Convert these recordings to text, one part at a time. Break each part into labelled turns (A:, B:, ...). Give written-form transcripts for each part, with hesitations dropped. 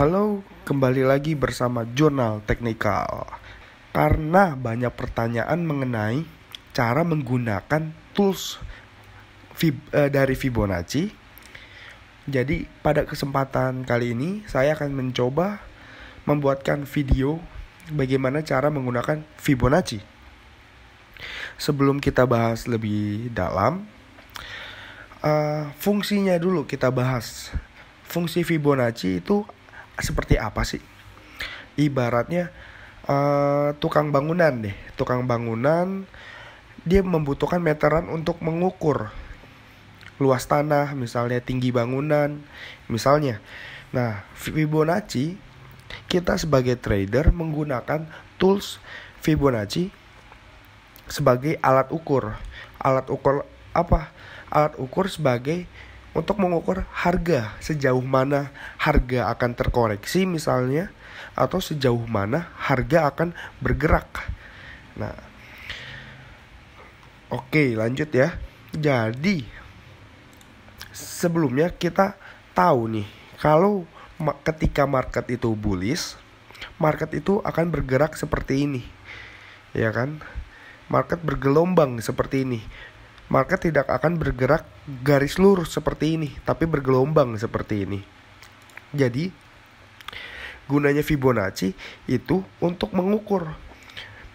A: Halo, kembali lagi bersama Jurnal Teknikal. Karena banyak pertanyaan mengenai cara menggunakan tools dari Fibonacci, jadi pada kesempatan kali ini saya akan mencoba membuatkan video bagaimana cara menggunakan Fibonacci. Sebelum kita bahas lebih dalam, fungsinya dulu kita bahas. Fungsi Fibonacci itu seperti apa sih? Ibaratnya tukang bangunan deh. Tukang bangunan dia membutuhkan meteran untuk mengukur luas tanah, misalnya tinggi bangunan, misalnya. Nah, Fibonacci, kita sebagai trader menggunakan tools Fibonacci sebagai alat ukur. Alat ukur apa? Alat ukur sebagai untuk mengukur harga, sejauh mana harga akan terkoreksi misalnya, atau sejauh mana harga akan bergerak. Nah, oke, lanjut ya. Jadi sebelumnya kita tahu nih, kalau ketika market itu bullish, market itu akan bergerak seperti ini, ya kan? Market bergelombang seperti ini. Market tidak akan bergerak garis lurus seperti ini, tapi bergelombang seperti ini. Jadi, gunanya Fibonacci itu untuk mengukur.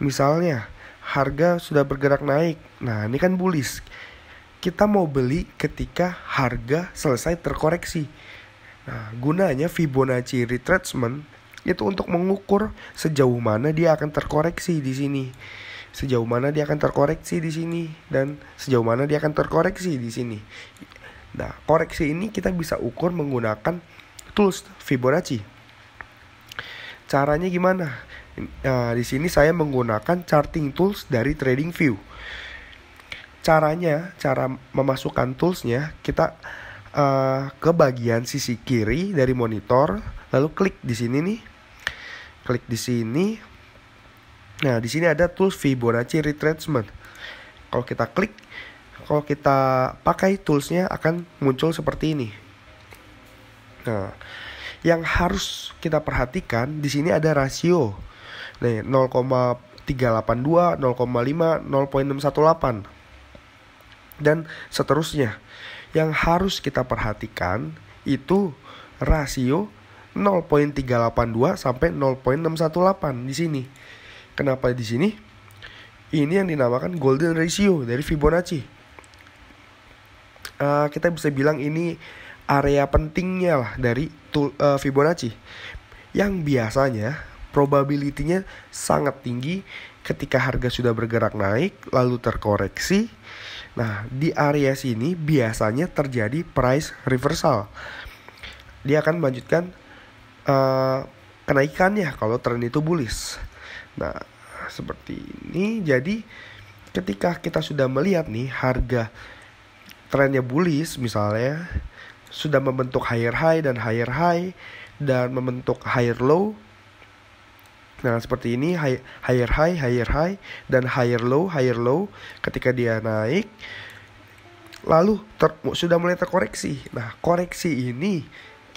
A: Misalnya, harga sudah bergerak naik. Nah, ini kan bullish. Kita mau beli ketika harga selesai terkoreksi. Nah, gunanya Fibonacci retracement itu untuk mengukur sejauh mana dia akan terkoreksi di sini. Sejauh mana dia akan terkoreksi di sini dan sejauh mana dia akan terkoreksi di sini. Nah, koreksi ini kita bisa ukur menggunakan tools Fibonacci. Caranya gimana? Nah, di sini saya menggunakan charting tools dari TradingView. Cara memasukkan toolsnya, kita ke bagian sisi kiri dari monitor, lalu klik di sini nih. Klik di sini. Nah, di sini ada tools Fibonacci retracement. Kalau kita klik, kalau kita pakai toolsnya akan muncul seperti ini. Nah, yang harus kita perhatikan di sini ada rasio. Nih, 0,382, 0,5, 0,618 dan seterusnya. Yang harus kita perhatikan itu rasio 0,382 sampai 0,618 di sini. Kenapa di sini? Ini yang dinamakan golden ratio dari Fibonacci. Kita bisa bilang ini area pentingnya lah dari Fibonacci, yang biasanya probability-nya sangat tinggi ketika harga sudah bergerak naik lalu terkoreksi. Nah, di area sini biasanya terjadi price reversal. Dia akan melanjutkan kenaikannya kalau tren itu bullish. Nah, seperti ini. Jadi ketika kita sudah melihat nih harga trennya bullish, misalnya sudah membentuk higher high dan higher high dan membentuk higher low. Nah, seperti ini, higher high dan higher low. Ketika dia naik lalu sudah mulai terkoreksi. Nah, koreksi ini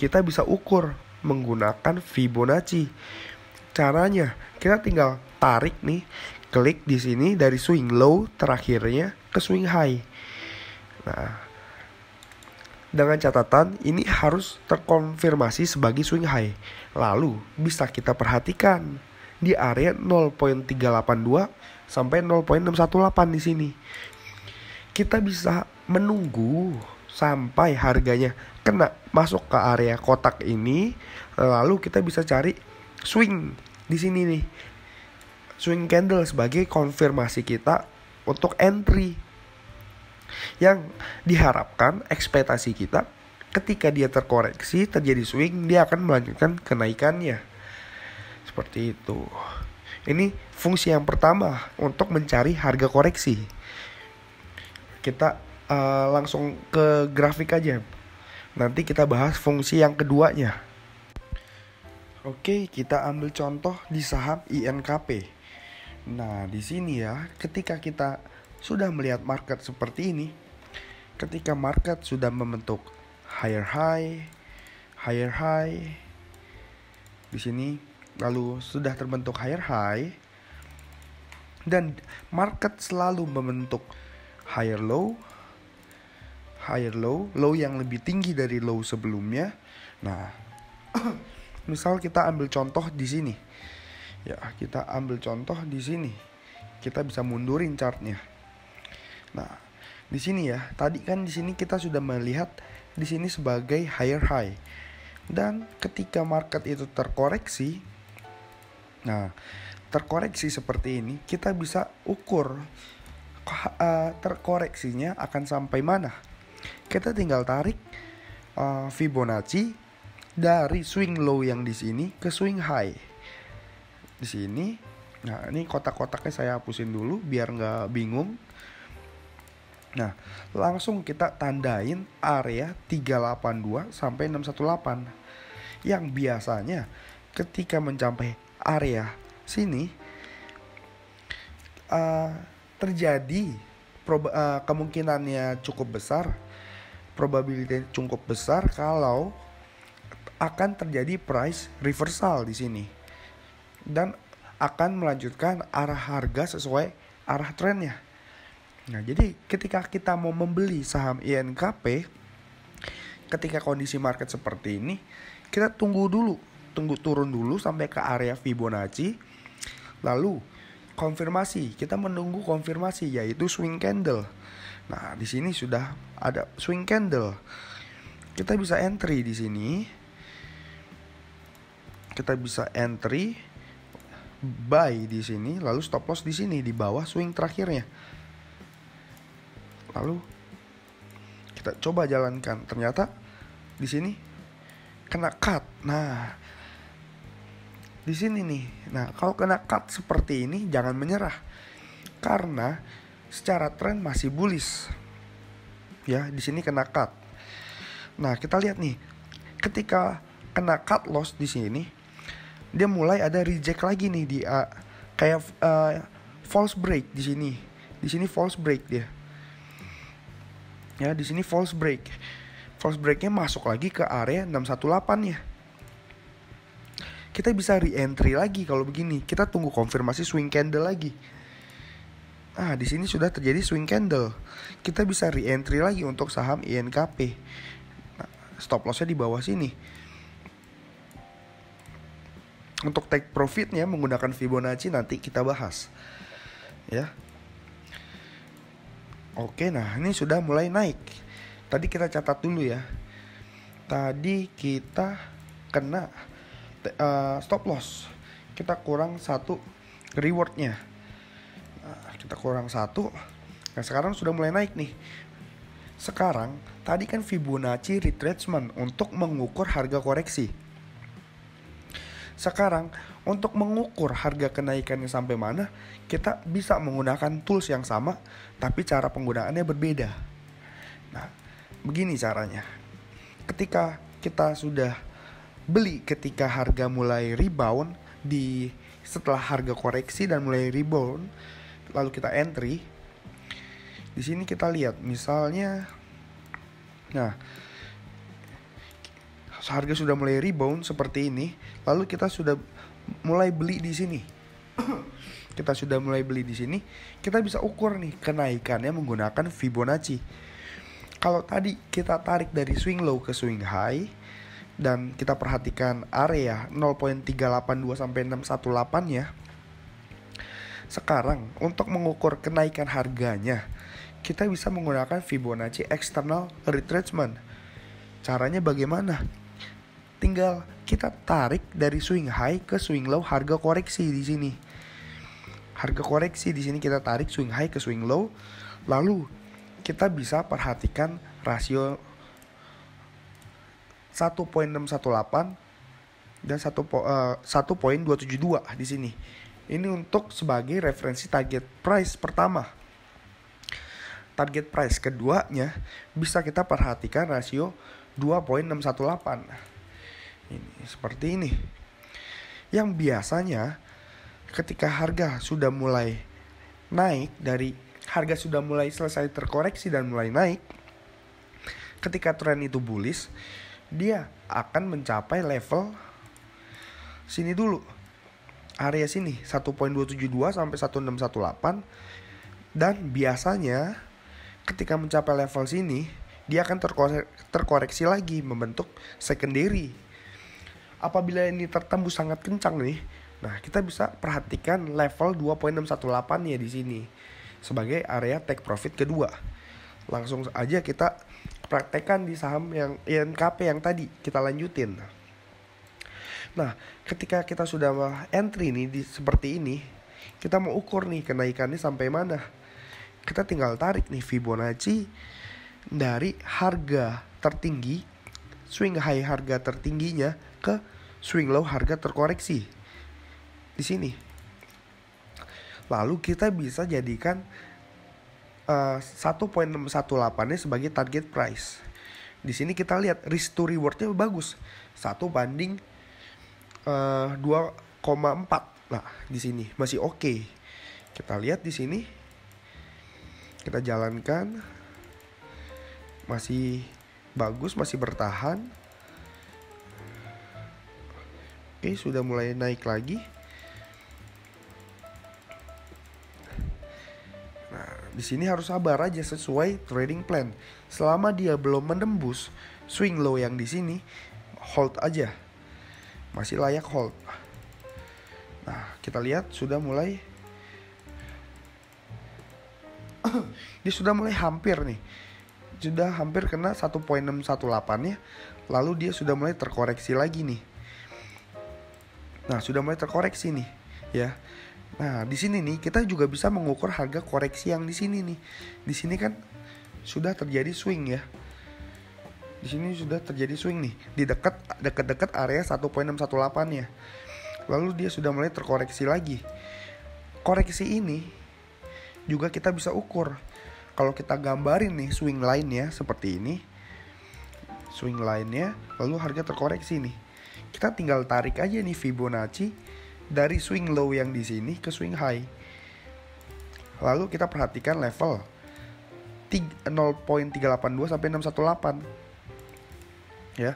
A: kita bisa ukur menggunakan Fibonacci. Caranya, kita tinggal tarik nih, klik di sini dari swing low terakhirnya ke swing high. Nah, dengan catatan ini harus terkonfirmasi sebagai swing high. Lalu bisa kita perhatikan di area 0,382 sampai 0,618 di sini. Kita bisa menunggu sampai harganya kena masuk ke area kotak ini, lalu kita bisa cari swing di sini nih. Swing candle sebagai konfirmasi kita untuk entry. Yang diharapkan ekspektasi kita ketika dia terkoreksi, terjadi swing, dia akan melanjutkan kenaikannya. Seperti itu. Ini fungsi yang pertama untuk mencari harga koreksi. Kita langsung ke grafik aja. Nanti kita bahas fungsi yang keduanya. Oke, kita ambil contoh di saham INKP. Nah, di sini ya, ketika kita sudah melihat market seperti ini, ketika market sudah membentuk higher high, Di sini lalu sudah terbentuk higher high dan market selalu membentuk higher low, low yang lebih tinggi dari low sebelumnya. Nah, misal kita ambil contoh di sini. Ya, kita ambil contoh di sini. Kita bisa mundurin chartnya. Nah, di sini ya, tadi kan di sini kita sudah melihat di sini sebagai higher high. Dan ketika market itu terkoreksi, nah, terkoreksi seperti ini, kita bisa ukur terkoreksinya akan sampai mana. Kita tinggal tarik Fibonacci dari swing low yang di sini ke swing high. Di sini, nah ini kotak-kotaknya saya hapusin dulu biar nggak bingung. Nah, langsung kita tandain area 382 sampai 618. Yang biasanya ketika mencapai area sini terjadi kemungkinannya cukup besar, probabilitasnya cukup besar kalau akan terjadi price reversal di sini dan akan melanjutkan arah harga sesuai arah trennya. Nah, jadi ketika kita mau membeli saham INKP, ketika kondisi market seperti ini, kita tunggu turun dulu sampai ke area Fibonacci, lalu konfirmasi, kita menunggu konfirmasi yaitu swing candle. Nah, di sini sudah ada swing candle. Kita bisa entry di sini. Kita bisa entry buy di sini, lalu stop loss di sini di bawah swing terakhirnya. Lalu kita coba jalankan, ternyata di sini kena cut. Nah, di sini nih. Nah, kalau kena cut seperti ini jangan menyerah. Karena secara tren masih bullish. Ya, di sini kena cut. Nah, kita lihat nih. Ketika kena cut loss di sini, dia mulai ada reject lagi nih di kayak false break di sini. Di sini false break dia. Ya, di sini false break. False breaknya masuk lagi ke area 618-nya. Kita bisa re-entry lagi kalau begini. Kita tunggu konfirmasi swing candle lagi. Di sini sudah terjadi swing candle. Kita bisa re-entry lagi untuk saham INKP. Nah, stop lossnya di bawah sini. Untuk take profitnya menggunakan Fibonacci nanti kita bahas. Ya. Oke, nah ini sudah mulai naik. Tadi kita catat dulu ya. Tadi kita kena stop loss. Kita kurang 1 rewardnya. Nah, kita kurang 1. Nah, sekarang sudah mulai naik nih. Sekarang tadi kan Fibonacci retracement untuk mengukur harga koreksi. Sekarang untuk mengukur harga kenaikannya sampai mana, kita bisa menggunakan tools yang sama, tapi cara penggunaannya berbeda. Nah, begini caranya. Ketika kita sudah beli ketika harga mulai rebound setelah harga koreksi dan mulai rebound, lalu kita entry. Di sini kita lihat misalnya, nah, harga sudah mulai rebound seperti ini, lalu kita sudah mulai beli di sini. Kita sudah mulai beli di sini, kita bisa ukur nih kenaikannya menggunakan Fibonacci. Kalau tadi kita tarik dari swing low ke swing high dan kita perhatikan area 0.382 sampai 618-nya. Sekarang untuk mengukur kenaikan harganya, kita bisa menggunakan Fibonacci external retracement. Caranya bagaimana? Tinggal kita tarik dari swing high ke swing low harga koreksi di sini. Harga koreksi di sini kita tarik swing high ke swing low. Lalu kita bisa perhatikan rasio 1.618 dan 1.272 di sini. Ini untuk sebagai referensi target price pertama. Target price keduanya bisa kita perhatikan rasio 2.618. Ini seperti ini. Yang biasanya ketika harga sudah mulai naik, dari harga sudah mulai selesai terkoreksi dan mulai naik, ketika tren itu bullish, dia akan mencapai level sini dulu. Area sini 1.272 sampai 1618. Dan biasanya ketika mencapai level sini, dia akan terkoreksi lagi membentuk secondary. Apabila ini tertembus sangat kencang nih, nah kita bisa perhatikan level 2.618 ya di sini sebagai area take profit kedua. Langsung aja kita praktekkan di saham yang INKP yang tadi kita lanjutin. Nah, ketika kita sudah entry nih seperti ini, kita mau ukur nih kenaikannya sampai mana. Kita tinggal tarik nih Fibonacci dari harga tertinggi, swing high harga tertingginya ke swing low harga terkoreksi di sini. Lalu kita bisa jadikan 1.618-nya sebagai target price. Di sini kita lihat risk to reward-nya bagus, 1:2,4. Nah, di sini masih oke. Kita lihat di sini. Kita jalankan. Masih bagus, masih bertahan. Oke, sudah mulai naik lagi. Nah, di sini harus sabar aja sesuai trading plan. Selama dia belum menembus swing low yang di sini, hold aja. Masih layak hold. Nah, kita lihat sudah mulai dia sudah mulai hampir nih. Sudah hampir kena 1.618-nya. Lalu dia sudah mulai terkoreksi lagi nih. Nah, sudah mulai terkoreksi nih, ya. Nah, di sini nih kita juga bisa mengukur harga koreksi yang di sini nih. Di sini kan sudah terjadi swing ya. Di sini sudah terjadi swing nih di dekat area 1.618-nya. Lalu dia sudah mulai terkoreksi lagi. Koreksi ini juga kita bisa ukur. Kalau kita gambarin nih swing line-nya seperti ini. Swing line-nya lalu harga terkoreksi nih. Kita tinggal tarik aja nih Fibonacci dari swing low yang di sini ke swing high. Lalu kita perhatikan level 0.382 sampai 618. Ya.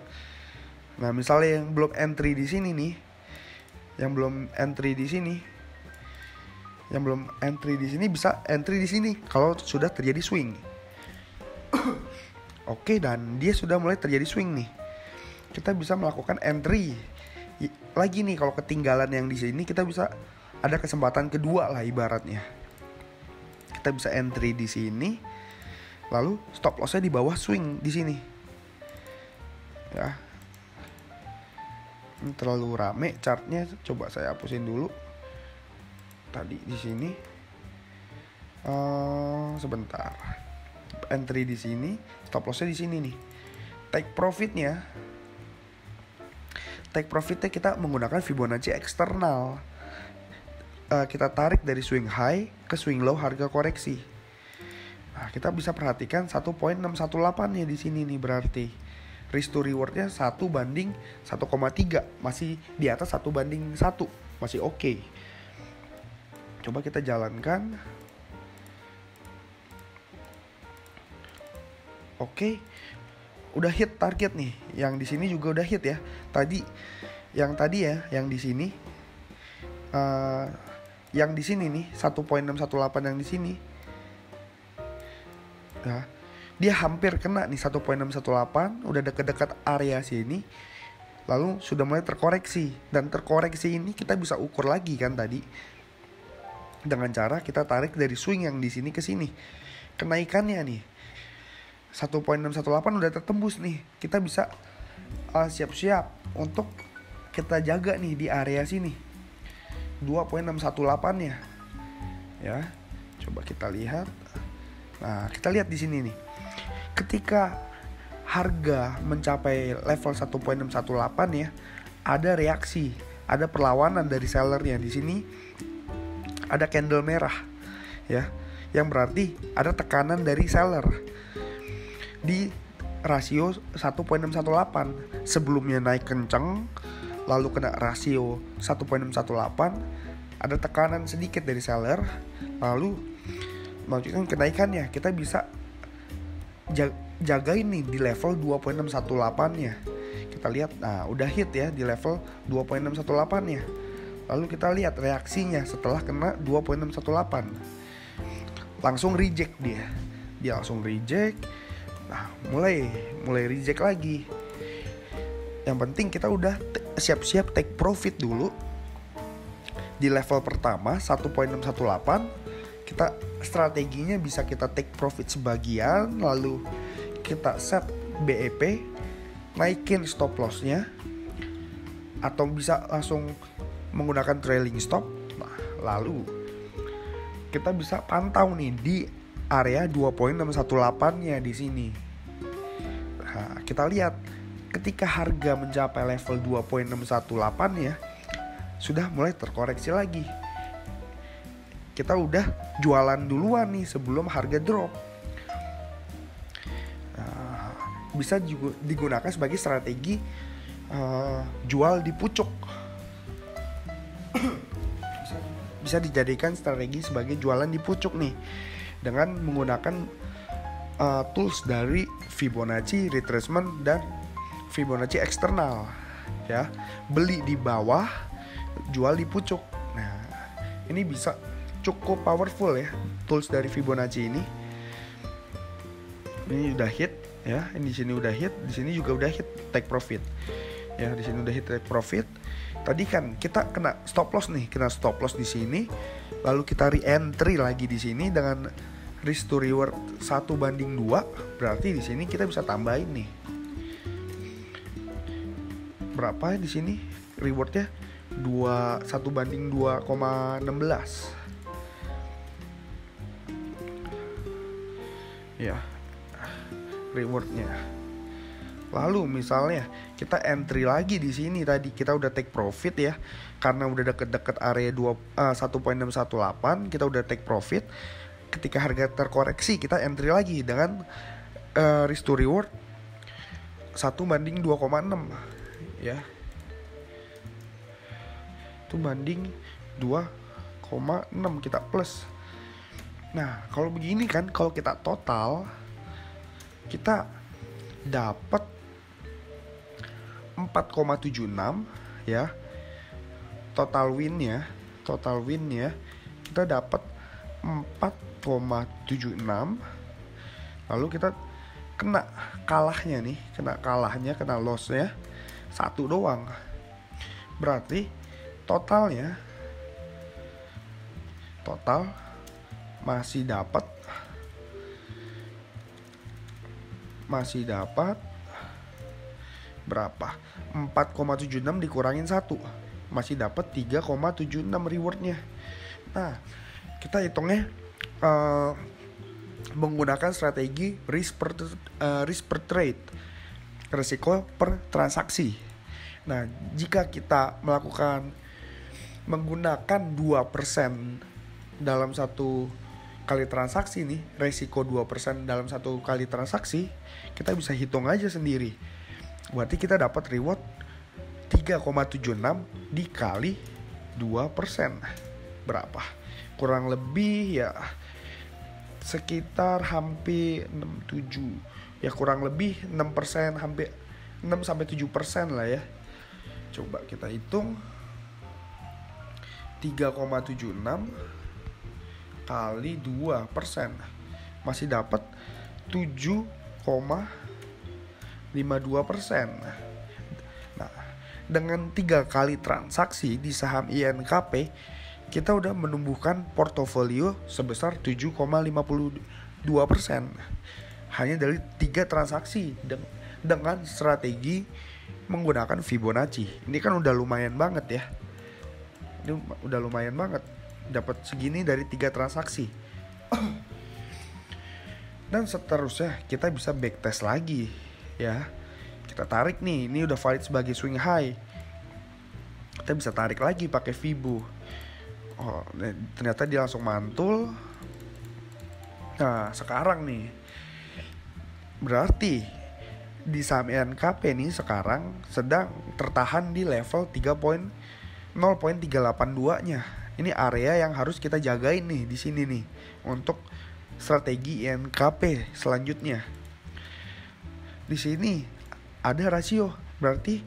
A: Nah, misalnya yang belum entry di sini nih, yang belum entry di sini bisa entry di sini kalau sudah terjadi swing. Oke, dan dia sudah mulai terjadi swing nih. Kita bisa melakukan entry lagi nih. Kalau ketinggalan yang di sini, kita bisa ada kesempatan kedua lah ibaratnya. Kita bisa entry di sini, lalu stop lossnya di bawah swing di sini. Ya, ini terlalu rame chartnya. Coba saya hapusin dulu. Tadi di sini, sebentar. Entry di sini, stop lossnya di sini nih. Take profitnya kita menggunakan Fibonacci eksternal. Kita tarik dari swing high ke swing low harga koreksi. Nah, kita bisa perhatikan 1.618 ya di sini nih, berarti risk to reward-nya 1:1,3, masih di atas 1:1, masih oke. Coba kita jalankan. Oke. Udah hit target nih. Yang di sini juga udah hit ya. Yang di sini yang di sini nih 1.618 yang di sini. Nah, dia hampir kena nih 1.618, udah dekat-dekat area sini. Lalu sudah mulai terkoreksi, dan terkoreksi ini kita bisa ukur lagi kan tadi dengan cara kita tarik dari swing yang di sini ke sini. Kenaikannya nih 1.618 udah tertembus nih. Kita bisa siap-siap untuk kita jaga nih di area sini 2.618-nya. Ya. Coba kita lihat. Nah, kita lihat di sini nih. Ketika harga mencapai level 1.618 ya, ada reaksi, ada perlawanan dari sellernya. Di sini ada candle merah ya, yang berarti ada tekanan dari seller di rasio 1.618. Sebelumnya naik kenceng, lalu kena rasio 1.618, ada tekanan sedikit dari seller, lalu maksudnya kenaikannya kita bisa jagain nih di level 2.618 nya. Kita kita lihat, nah udah hit ya di level 2.618 ya. Lalu kita lihat reaksinya setelah kena 2.618. Langsung reject dia. Dia langsung reject. Nah, mulai reject lagi. Yang penting kita udah siap-siap take profit dulu. Di level pertama 1.618, kita strateginya bisa kita take profit sebagian, lalu kita set BEP, naikin stop lossnya, atau bisa langsung menggunakan trailing stop. Nah, lalu kita bisa pantau nih di area 2.618-nya di sini. Nah, kita lihat ketika harga mencapai level 2.618 ya, sudah mulai terkoreksi lagi. Kita udah jualan duluan nih sebelum harga drop. Nah, bisa juga digunakan sebagai strategi jual di pucuk. Bisa dijadikan strategi sebagai jualan di pucuk nih, dengan menggunakan tools dari Fibonacci retracement dan Fibonacci eksternal ya. Beli di bawah, jual di pucuk. Nah, ini bisa cukup powerful ya tools dari Fibonacci ini. Ini udah hit ya, ini di sini udah hit, di sini juga udah hit take profit. Ya, di sini udah hit take profit. Tadi kan kita kena stop loss nih, kena stop loss di sini. Lalu kita re-entry lagi di sini dengan risk to reward 1:2. Berarti di sini kita bisa tambahin nih. Berapa di sini rewardnya? 1:2,16. Ya, rewardnya. Lalu misalnya kita entry lagi di sini, tadi kita udah take profit ya, karena udah deket-deket area 1.618, kita udah take profit. Ketika harga terkoreksi, kita entry lagi dengan risk to reward 1:2,6 ya. 1:2,6 kita plus. Nah, kalau begini kan, kalau kita total, kita dapat 4,76 ya. Total winnya kita dapat 4,76. Lalu kita kena lossnya 1 doang. Berarti total masih dapat berapa? 4,76 dikurangin 1, masih dapat 3,76 rewardnya. Nah, kita hitungnya menggunakan strategi risk per trade, risiko per transaksi. Nah, jika kita menggunakan 2% dalam satu kali transaksi nih, resiko 2% dalam satu kali transaksi, kita bisa hitung aja sendiri. Berarti kita dapat reward 3,76 dikali 2%. Berapa? Kurang lebih ya sekitar hampir 67. Ya kurang lebih 6%, hampir 6-7% lah ya. Coba kita hitung 3,76 kali 2%, masih dapat 7,52%. Nah, dengan 3 kali transaksi di saham INKP, kita udah menumbuhkan portofolio sebesar 7,52% hanya dari 3 transaksi dengan strategi menggunakan Fibonacci. Ini kan udah lumayan banget ya. Ini udah lumayan banget dapat segini dari 3 transaksi. Dan seterusnya kita bisa backtest lagi ya. Kita tarik nih, ini udah valid sebagai swing high. Kita bisa tarik lagi pakai Fibo. Oh, ternyata dia langsung mantul. Nah, sekarang nih berarti di saham INKP nih sekarang sedang tertahan di level 0.382-nya. Ini area yang harus kita jagain nih di sini nih untuk strategi INKP selanjutnya. Di sini ada rasio Berarti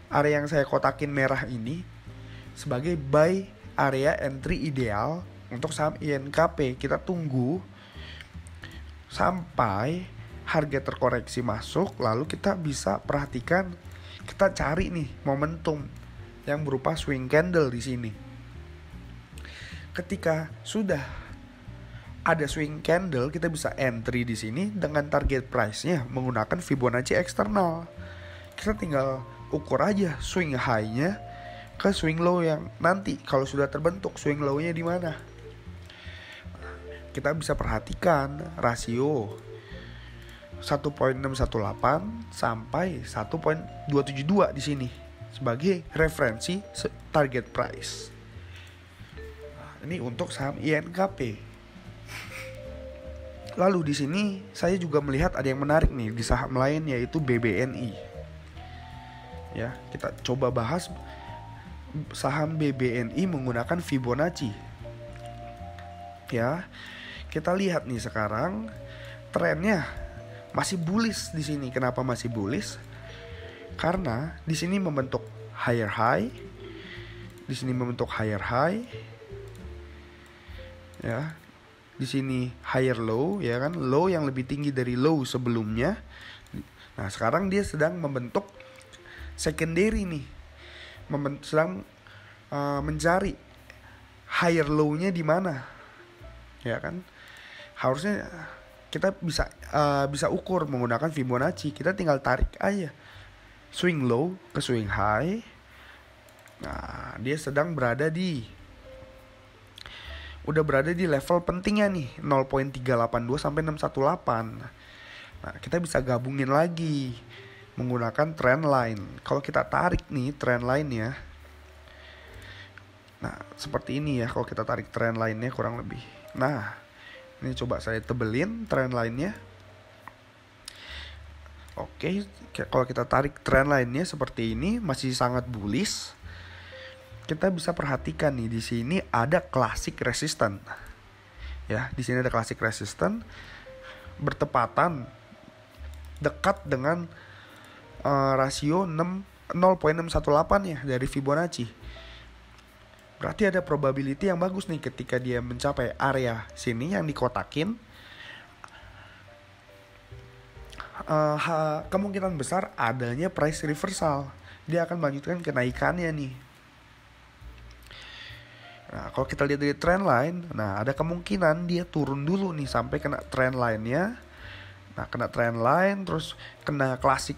A: area yang saya kotakin merah ini sebagai buy area entry ideal untuk saham INKP. Kita tunggu sampai harga terkoreksi masuk, lalu kita bisa perhatikan, kita cari nih momentum yang berupa swing candle di sini. Ketika sudah ada swing candle, kita bisa entry di sini dengan target price-nya menggunakan Fibonacci eksternal. Kita tinggal ukur aja swing high-nya ke swing low yang nanti kalau sudah terbentuk swing low-nya di mana. Kita bisa perhatikan rasio 1.618 sampai 1.272 di sini sebagai referensi target price. Ini untuk saham INKP. Lalu di sini saya juga melihat ada yang menarik nih di saham lain, yaitu BBNI. Ya, kita coba bahas saham BBNI menggunakan Fibonacci. Ya, kita lihat nih sekarang trennya masih bullish di sini. Kenapa masih bullish? Karena di sini membentuk higher high, di sini membentuk higher high, ya, di sini higher low, ya kan, low yang lebih tinggi dari low sebelumnya. Nah, sekarang dia sedang membentuk secondary nih, sedang mencari higher low-nya di mana, ya kan? Harusnya kita bisa ukur menggunakan Fibonacci. Kita tinggal tarik aja swing low ke swing high. Nah, dia sedang berada di level pentingnya nih, 0.382 sampai 618. Nah, kita bisa gabungin lagi menggunakan trend line. Kalau kita tarik nih trend line-nya, nah seperti ini ya. Kalau kita tarik trend line-nya kurang lebih. Nah, ini coba saya tebelin trend line-nya. Oke, kalau kita tarik trend line-nya seperti ini, masih sangat bullish. Kita bisa perhatikan nih, di sini ada classic resistance. Ya, di sini ada classic resistance bertepatan dekat dengan rasio 0.618 ya dari Fibonacci. Berarti ada probability yang bagus nih ketika dia mencapai area sini yang dikotakin. Kemungkinan besar adanya price reversal. Dia akan melanjutkan kenaikannya nih. Nah, kalau kita lihat dari trend line, nah ada kemungkinan dia turun dulu nih sampai kena trend line-nya. Nah, kena trend line, terus kena classic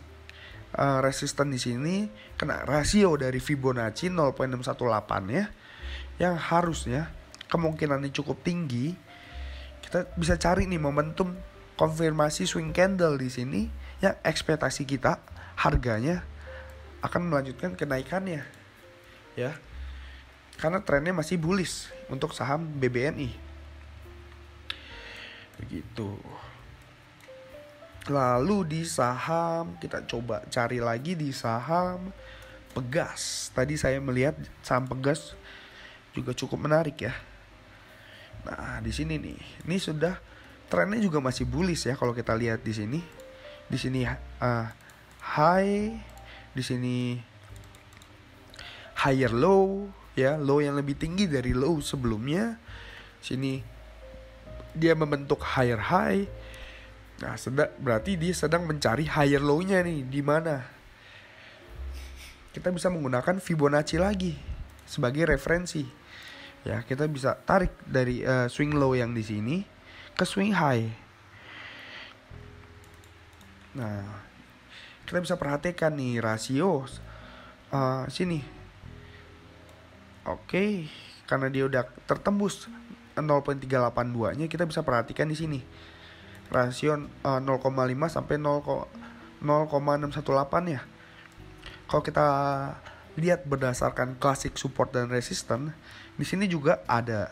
A: resistance di sini, kena rasio dari Fibonacci 0.618 ya, yang harusnya kemungkinannya cukup tinggi. Kita bisa cari nih momentum konfirmasi swing candle di sini yang ekspektasi kita harganya akan melanjutkan kenaikannya, ya. Karena trennya masih bullish untuk saham BBNI. Begitu. Lalu di saham, kita coba cari lagi di saham Pegas. Tadi saya melihat saham Pegas juga cukup menarik ya. Nah, di sini nih, ini sudah trennya juga masih bullish ya kalau kita lihat di sini. Di sini high, di sini higher low, ya, low yang lebih tinggi dari low sebelumnya. Sini dia membentuk higher high. Nah, berarti dia sedang mencari higher low-nya nih di mana. Kita bisa menggunakan Fibonacci lagi sebagai referensi. Ya, kita bisa tarik dari swing low yang di sini ke swing high. Nah, kita bisa perhatikan nih rasio sini. Oke, karena dia udah tertembus 0.382-nya, kita bisa perhatikan di sini. Rasio 0,5 sampai 0,618 ya. Kalau kita lihat berdasarkan classic support dan resistance, di sini juga ada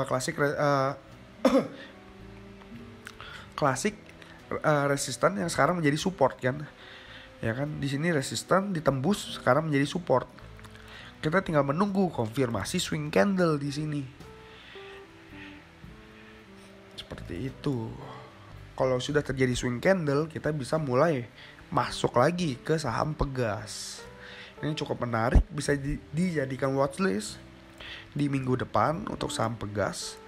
A: classic resistance yang sekarang menjadi support kan. Ya kan, di sini resistance ditembus sekarang menjadi support. Kita tinggal menunggu konfirmasi swing candle di sini. Seperti itu. Kalau sudah terjadi swing candle, kita bisa mulai masuk lagi ke saham Pegas. Ini cukup menarik, bisa dijadikan watchlist di minggu depan untuk saham Pegas.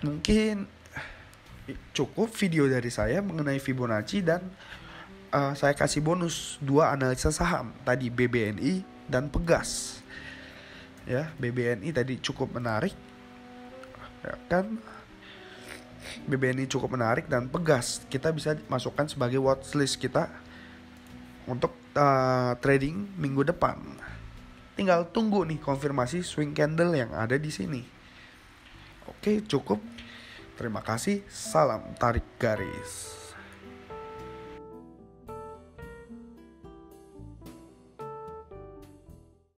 A: Mungkin cukup video dari saya mengenai Fibonacci, dan saya kasih bonus 2 analisa saham tadi, BBNI dan Pegas. Ya, BBNI tadi cukup menarik, ya kan? BBNI cukup menarik, dan Pegas kita bisa masukkan sebagai watchlist kita untuk trading minggu depan. Tinggal tunggu nih konfirmasi swing candle yang ada di sini. Oke, cukup. Terima kasih. Salam tarik garis.